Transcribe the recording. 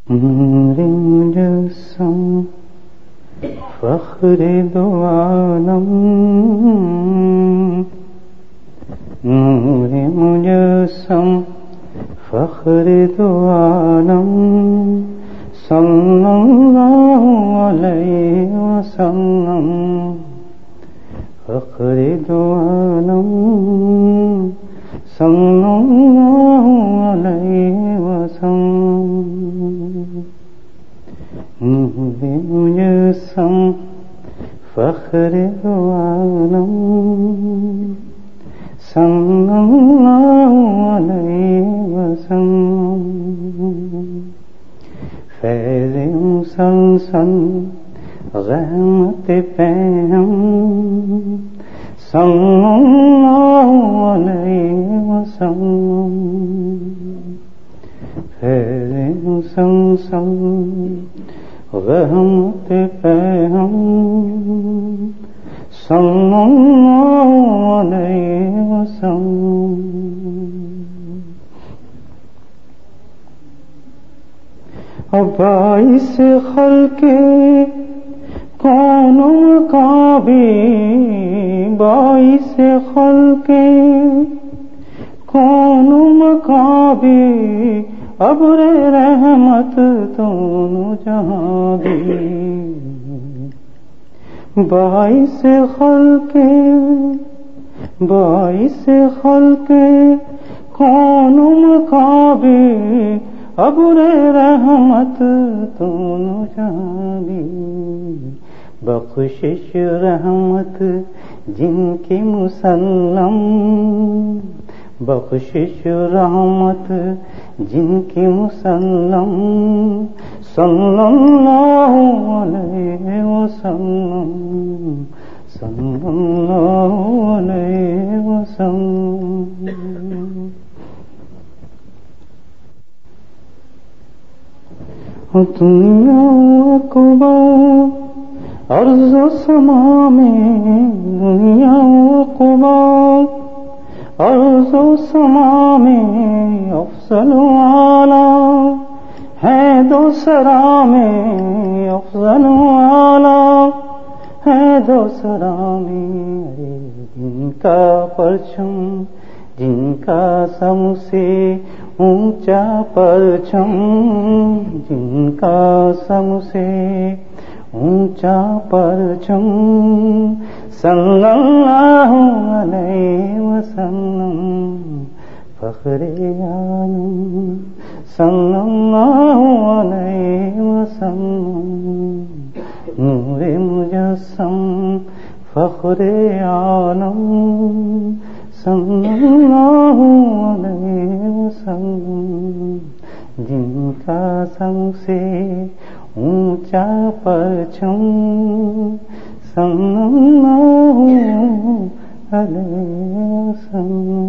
نور مجسم فخر دو عالم، نور مجسم فخر دو عالم، صلی اللہ علیہ وسلم، فخر دو عالم، صلی اللہ علیہ وسلم، نور مجسم فخر دو عالم، صلی اللہ علیہ وسلم، فیض مسلسل رحمت پیغم، صلی اللہ علیہ وسلم، فیض مسلسل رحمت پیغم، صلی اللہ علیہ وسلم، باعث خلق کون مقابی، باعث خلق کون مقابی، ابر رحمت دونوں جہاں بھی، باعث خلق کون مقابی، ابر رحمت دونوں جہاں بھی، بخشش رحمت جن کی مسلم، بخشش رحمت جن کی مسلم، صلی اللہ علیہ وسلم، صلی اللہ علیہ وسلم، دنیا عقبا ارض و سما میں، دنیا عقبا ارض و سما میں، افضل و اعلیٰ ہے دو سرا میں، افضل و اعلیٰ ہے دو سرا میں، جن کا پرچم، جن کا سب سے اونچا پرچم، جن کا سب سے اونچا پرچم، صلی اللہ علیہ وسلم، فخر عالم، صلی اللہ علیہ وسلم، نور مجسم فخر عالم، صلی اللہ علیہ وسلم، جن کا سب سے اونچا پرچم، صلی اللہ علیہ وسلم۔